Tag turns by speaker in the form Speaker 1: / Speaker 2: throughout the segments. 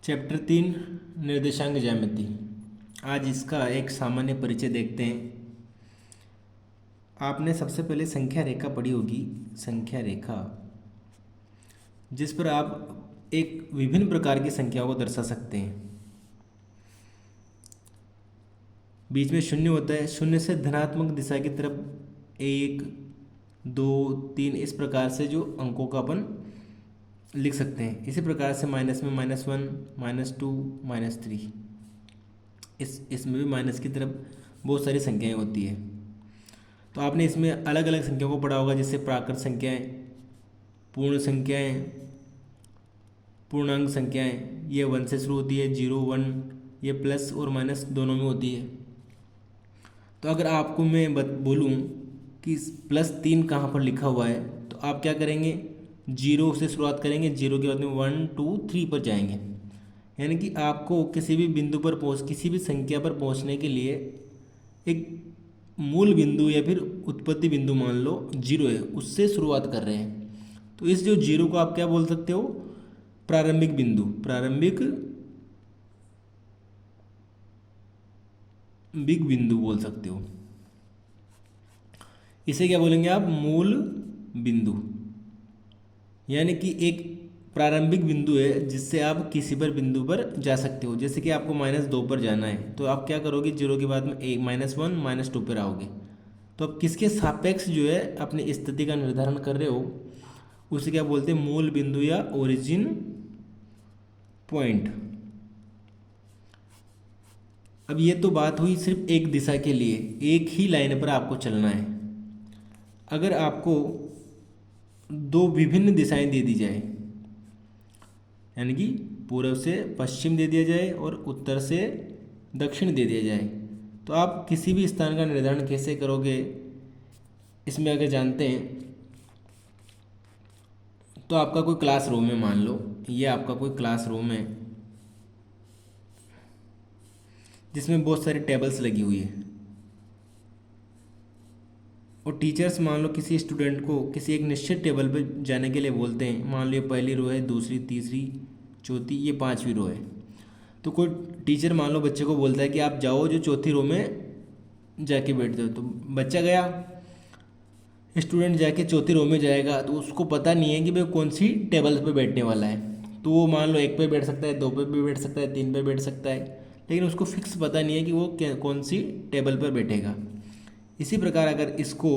Speaker 1: Chapter 3 निर्देशांक ज्यामिति। आज इसका एक सामान्य परिचय देखते हैं। आपने सबसे पहले संख्या रेखा पढ़ी होगी। संख्या रेखा जिस पर आप एक विभिन्न प्रकार की संख्याओं को दर्शा सकते हैं। बीच में शून्य होता है, शून्य से धनात्मक दिशा की तरफ 1, 2, 3 इस प्रकार से जो अंकों का अपन लिख सकते हैं। इसी प्रकार से माइनस में -1, -2, -3 इसमें भी माइनस की तरफ बहुत सारी संख्याएं होती है। तो आपने इसमें अलग अलग संख्याओं को पढ़ा होगा, जैसे प्राकृत संख्याएं, पूर्ण संख्याएं, पूर्णांक संख्याएं। ये 1 से शुरू होती है, 0, 1। ये प्लस और माइनस दोनों में होती है। तो अगर आपको मैं बोलूँ कि +3 कहाँ पर लिखा हुआ है, तो आप क्या करेंगे, 0 से शुरुआत करेंगे, 0 के बाद में 1, 2, 3 पर जाएंगे। यानी कि आपको किसी भी बिंदु पर किसी भी संख्या पर पहुंचने के लिए एक मूल बिंदु या फिर उत्पत्ति बिंदु मान लो 0 है, उससे शुरुआत कर रहे हैं। तो इस जो 0 को आप क्या बोल सकते हो, प्रारंभिक बिंदु, प्रारंभिक बिग बिंदु बोल सकते हो। इसे क्या बोलेंगे आप, मूल बिंदु। यानी कि एक प्रारंभिक बिंदु है जिससे आप किसी पर बिंदु पर जा सकते हो। जैसे कि आपको -2 पर जाना है, तो आप क्या करोगे, 0 के बाद में -1, -2 पर आओगे। तो आप किसके सापेक्ष जो है अपनी स्थिति का निर्धारण कर रहे हो, उसे क्या बोलते हैं, मूल बिंदु या ओरिजिन पॉइंट। अब ये तो बात हुई सिर्फ एक दिशा के लिए, एक ही लाइन पर आपको चलना है। अगर आपको दो विभिन्न दिशाएं दे दी जाए, यानी कि पूर्व से पश्चिम दे दिया जाए और उत्तर से दक्षिण दे दिया जाए, तो आप किसी भी स्थान का निर्धारण कैसे करोगे। इसमें अगर जानते हैं तो आपका कोई क्लासरूम है, मान लो ये आपका कोई क्लासरूम है जिसमें बहुत सारी टेबल्स लगी हुई है, और टीचर्स मान लो किसी स्टूडेंट को किसी एक निश्चित टेबल पर जाने के लिए बोलते हैं। मान लो ये पहली रो है, दूसरी, तीसरी, चौथी, ये 5वीं रो है। तो कोई टीचर मान लो बच्चे को बोलता है कि आप जाओ जो चौथी रो में जाके बैठ जाओ। तो बच्चा गया, स्टूडेंट जाके चौथी रो में जाएगा, तो उसको पता नहीं है कि भाई कौन सी टेबल पर बैठने वाला है। तो वो मान लो 1 पे बैठ सकता है, 2 पे भी बैठ सकता है, 3 पे बैठ सकता है, लेकिन उसको फिक्स पता नहीं है कि वो कौन सी टेबल पर बैठेगा। इसी प्रकार अगर इसको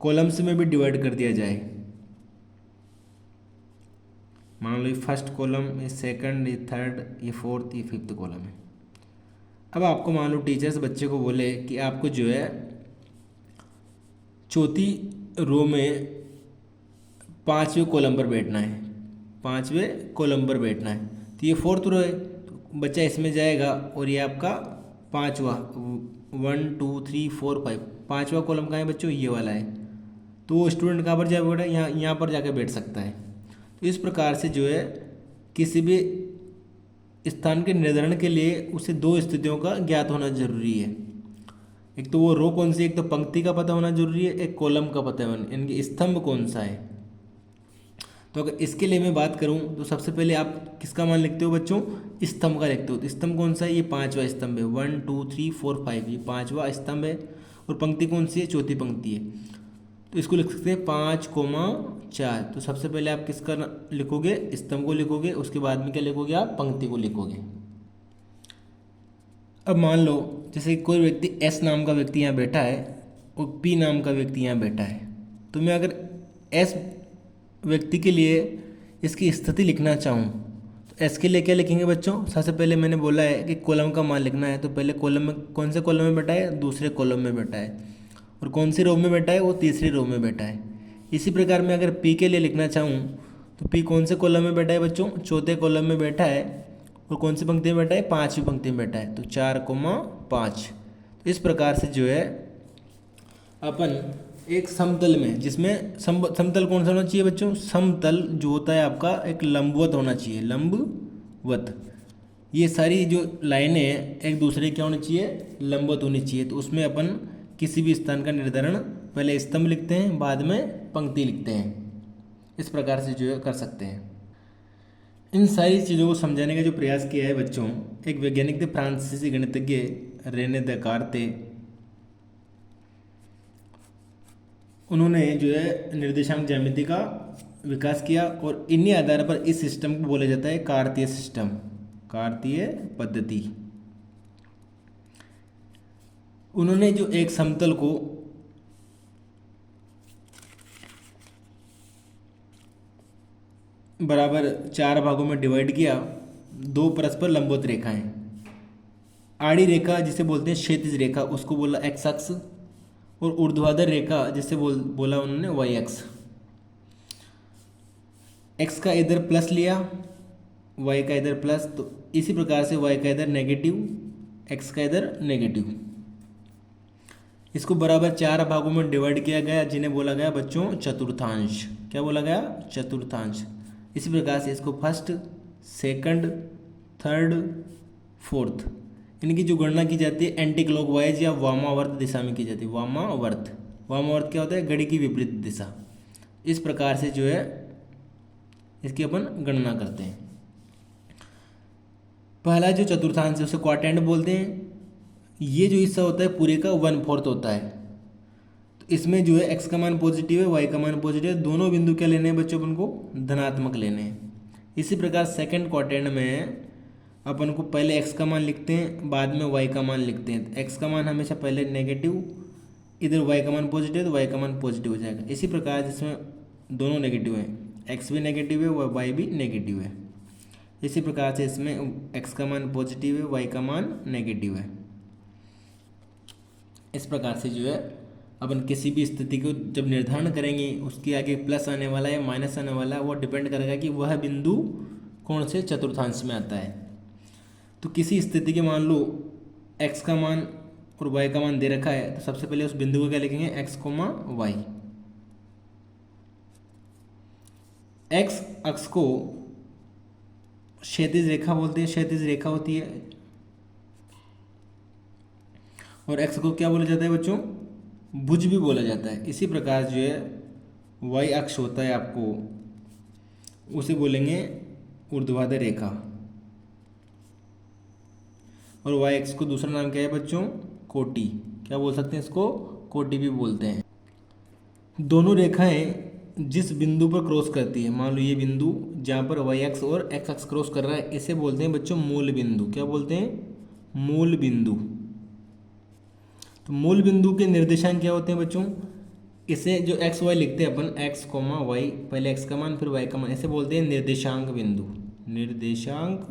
Speaker 1: कॉलम्स में भी डिवाइड कर दिया जाए, मान लो ये फर्स्ट कॉलम, ये सेकंड, ये थर्ड, ये फोर्थ, ये फिफ्थ कॉलम है। अब आपको मान लो टीचर्स बच्चे को बोले कि आपको जो है चौथी रो में 5वें कॉलम पर बैठना है, 5वें कॉलम पर बैठना है। तो ये 4th रो है, तो बच्चा इसमें जाएगा और ये आपका 5वां, 1, 2, 3, 4, 5, 5वां कॉलम कहाँ है बच्चों, ये वाला है। तो वो स्टूडेंट कहाँ पर जाए बैठा, यहाँ पर जाकर बैठ सकता है। तो इस प्रकार से जो है किसी भी स्थान के निर्धारण के लिए उसे 2 स्थितियों का ज्ञात होना जरूरी है। एक तो वो रो कौन सी, एक तो पंक्ति का पता होना जरूरी है, एक कॉलम का पता होना, यानी कि स्तंभ कौन सा है। तो अगर इसके लिए मैं बात करूं तो सबसे पहले आप किसका मान लिखते हो बच्चों, स्तंभ का लिखते हो। तो स्तंभ कौन सा है, ये 5वां स्तंभ है, 1, 2, 3, 4, 5, ये 5वां स्तंभ है। और पंक्ति कौन सी है, चौथी पंक्ति है। तो इसको लिख सकते हैं 5, 4। तो सबसे पहले आप किसका लिखोगे, स्तंभ को लिखोगे, उसके बाद में क्या लिखोगे, आप पंक्ति को लिखोगे। अब मान लो जैसे कोई व्यक्ति S नाम का व्यक्ति यहाँ बैठा है और P नाम का व्यक्ति यहाँ बैठा है, तो मैं अगर S व्यक्ति के लिए इसकी स्थिति लिखना चाहूँ तो S के लिए क्या लिखेंगे बच्चों, सबसे पहले मैंने बोला है कि कॉलम का मान लिखना है। तो पहले कॉलम में, कौन से कॉलम में बैठा है, दूसरे कॉलम में बैठा है, और कौन सी रो में बैठा है, वो तीसरी रो में बैठा है। इसी प्रकार मैं अगर P के लिए लिखना चाहूँ तो P कौन से कॉलम में बैठा है बच्चों, चौथे कॉलम में बैठा है, और कौन सी पंक्ति में बैठा है, 5वीं पंक्ति में बैठा है। तो 4, 5। इस प्रकार से जो है अपन एक समतल में, जिसमें समतल कौन सा होना चाहिए बच्चों, समतल जो होता है आपका एक लंबवत होना चाहिए, लंबवत। ये सारी जो लाइनें हैं एक दूसरे क्या होनी चाहिए, लंबवत होनी चाहिए। तो उसमें अपन किसी भी स्थान का निर्धारण पहले स्तंभ लिखते हैं, बाद में पंक्ति लिखते हैं। इस प्रकार से जो है कर सकते हैं। इन सारी चीज़ों को समझाने का जो प्रयास किया है बच्चों, एक वैज्ञानिक थे, फ्रांसीसी गणितज्ञ रेने देकार्ते। उन्होंने जो है निर्देशांक ज्यामिति का विकास किया और इन्हीं आधार पर इस सिस्टम को बोला जाता है कार्तीय सिस्टम, कार्तीय पद्धति। उन्होंने जो एक समतल को बराबर 4 भागों में डिवाइड किया, 2 परस्पर लंबवत रेखाएं, आड़ी रेखा जिसे बोलते हैं क्षैतिज रेखा उसको बोला एक्स अक्ष, और ऊर्ध्वाधर रेखा जिसे बोला उन्होंने वाई अक्ष। एक्स का इधर प्लस लिया, वाई का इधर प्लस, तो इसी प्रकार से वाई का इधर नेगेटिव, एक्स का इधर नेगेटिव। इसको बराबर 4 भागों में डिवाइड किया गया जिन्हें बोला गया बच्चों चतुर्थांश। क्या बोला गया? चतुर्थांश। इसी प्रकार से इसको फर्स्ट, सेकंड, थर्ड, फोर्थ, इनकी जो गणना की जाती है एंटी क्लॉकवाइज या वामावर्त दिशा में की जाती है। वामावर्त, वामावर्त क्या होता है? घड़ी की विपरीत दिशा। इस प्रकार से जो है इसकी अपन गणना करते हैं। पहला जो चतुर्थांश है उसे क्वाड्रेंट बोलते हैं। ये जो हिस्सा होता है पूरे का 1/4 होता है। तो इसमें जो है एक्स का मान पॉजिटिव है, वाई का मान पॉजिटिव है, दोनों बिंदु क्या लेने हैं बच्चों? अपन को धनात्मक लेने हैं। इसी प्रकार सेकंड क्वाड्रेंट में अपन को पहले एक्स का मान लिखते हैं, बाद में वाई का मान लिखते हैं। एक्स का मान हमेशा पहले नेगेटिव, इधर वाई का मान पॉजिटिव, तो वाई का मान पॉजिटिव हो जाएगा। इसी प्रकार जिसमें दोनों नेगेटिव हैं, एक्स भी नेगेटिव है, वाई भी नेगेटिव है। इसी प्रकार से इसमें एक्स का मान पॉजिटिव है, वाई का मान नेगेटिव है। इस प्रकार से जो है अपन किसी भी स्थिति को जब निर्धारण करेंगे उसके आगे प्लस आने वाला है या माइनस आने वाला है, वो डिपेंड करेगा कि वह बिंदु कौन से चतुर्थांश में आता है। तो किसी स्थिति के मान लो एक्स का मान और वाई का मान दे रखा है, तो सबसे पहले उस बिंदु को क्या लिखेंगे? X comma Y. एक्स अक्ष को क्षैतिज रेखा बोलते हैं, क्षैतिज रेखा होती है। और एक्स को क्या बोला जाता है बच्चों? भुज भी बोला जाता है। इसी प्रकार जो है वाई अक्ष होता है आपको, उसे बोलेंगे ऊर्ध्वाधर रेखा। और वाई एक्स को दूसरा नाम क्या है बच्चों? कोटि। क्या बोल सकते हैं इसको? कोटि भी बोलते हैं। दोनों रेखाएं जिस बिंदु पर क्रॉस करती है, मान लो ये बिंदु जहाँ पर वाई एक्स और एक्स अक्ष क्रॉस कर रहा है, इसे बोलते हैं बच्चों मूल बिंदु। क्या बोलते हैं? मूल बिंदु। तो मूल बिंदु के निर्देशांक क्या होते हैं बच्चों? इसे जो एक्स वाई लिखते हैं अपन, एक्स कोमा वाई, पहले एक्स का मान फिर वाई का मान, इसे बोलते हैं निर्देशांक बिंदु। निर्देशांक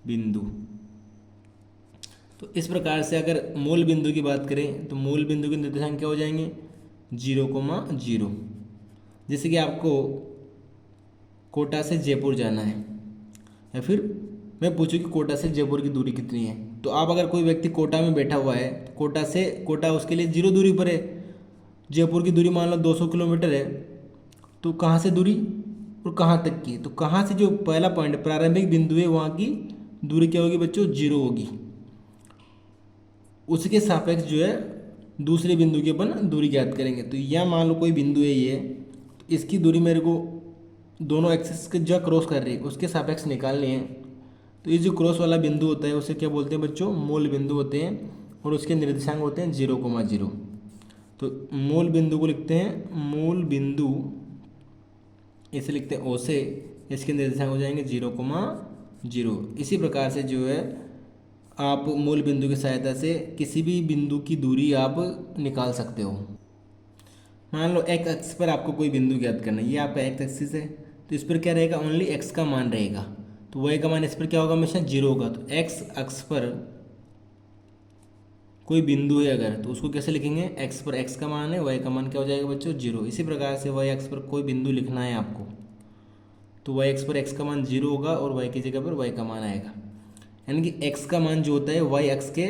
Speaker 1: बिंदु। तो इस प्रकार से अगर मूल बिंदु की बात करें तो मूल बिंदु के निर्देशांक क्या हो जाएंगे? 0,0। जैसे कि आपको कोटा से जयपुर जाना है, या फिर मैं पूछूं कि कोटा से जयपुर की दूरी कितनी है, तो आप अगर कोई व्यक्ति कोटा में बैठा हुआ है तो कोटा उसके लिए 0 दूरी पर है। जयपुर की दूरी मान लो 200 किलोमीटर है, तो कहाँ से दूरी और कहाँ तक की? तो कहाँ से जो पहला पॉइंट प्रारंभिक बिंदु है वहाँ की दूरी क्या होगी बच्चों? 0 होगी। उसके सापेक्ष जो है दूसरे बिंदु की अपन दूरी ज्ञात करेंगे। तो यह मान लो कोई बिंदु है ये, तो इसकी दूरी मेरे को दोनों एक्सिस के जो क्रॉस कर रही है उसके सापेक्ष निकालनी है। तो ये जो क्रॉस वाला बिंदु होता है उसे क्या बोलते हैं बच्चों? मूल बिंदु होते हैं। और उसके निर्देशांक होते हैं 0,0। तो मूल बिंदु को लिखते हैं मूल बिंदु, इसे लिखते हैं ओ से, इसके निर्देशांक हो जाएंगे 0,0। इसी प्रकार से जो है आप मूल बिंदु की सहायता से किसी भी बिंदु की दूरी आप निकाल सकते हो। मान लो एक्स अक्ष पर आपको कोई बिंदु ज्ञात करना है, ये आपका एक्स एक्सिस है, तो इस पर क्या रहेगा? ओनली एक्स का मान रहेगा। तो वाई का मान इस पर क्या होगा? हमेशा 0 होगा। तो एक्स अक्ष पर कोई बिंदु है अगर, तो उसको कैसे लिखेंगे? एक्स पर एक्स का मान है, वाई का मान क्या हो जाएगा बच्चों? 0। इसी प्रकार से वाई एक्स पर कोई बिंदु लिखना है आपको, तो वाई एक्स पर एक्स का मान 0 होगा और वाई की जगह पर वाई का मान आएगा। यानी कि एक्स का मान जो होता है वाई अक्ष के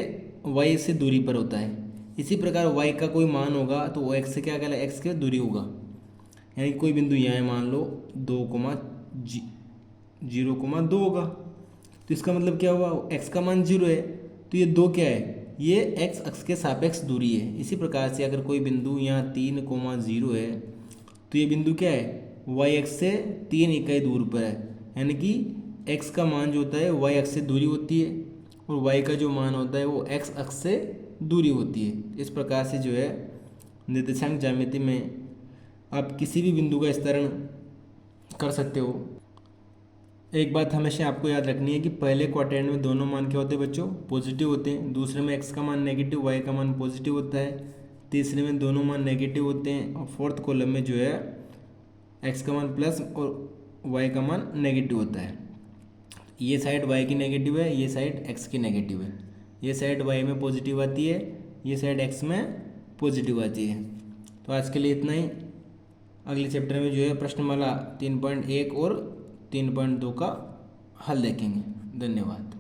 Speaker 1: वाई से दूरी पर होता है। इसी प्रकार वाई का कोई मान होगा तो वो एक्स से क्या कहलाएगा? एक्स के दूरी होगा। यानी कि कोई बिंदु यहाँ है, मान लो 2,0,2 होगा, तो इसका मतलब क्या हुआ? एक्स का मान 0 है, तो ये 2 क्या है? ये एक्स अक्ष के सापेक्ष दूरी है। इसी प्रकार से अगर कोई बिंदु यहाँ 3,0 है, तो ये बिंदु क्या है? वाई अक्ष से 3 इकाई दूर पर है। यानी कि x का मान जो होता है y अक्ष से दूरी होती है और y का जो मान होता है वो x अक्ष से दूरी होती है। इस प्रकार से जो है निर्देशांक ज्यामिति में आप किसी भी बिंदु का विस्तरण कर सकते हो। एक बात हमेशा आपको याद रखनी है कि पहले क्वाड्रेंट में दोनों मान क्या होते हैं बच्चों, पॉजिटिव होते हैं। दूसरे में x का मान नेगेटिव, y का मान पॉजिटिव होता है। तीसरे में दोनों मान नेगेटिव होते हैं और फोर्थ कॉलम में जो है x का मान प्लस और y का मान नेगेटिव होता है। ये साइड y की नेगेटिव है, ये साइड x की नेगेटिव है। ये साइड y में पॉजिटिव आती है, ये साइड x में पॉजिटिव आती है। तो आज के लिए इतना ही। अगले चैप्टर में जो है प्रश्नमाला 3.1 और 3.2 का हल देखेंगे। धन्यवाद।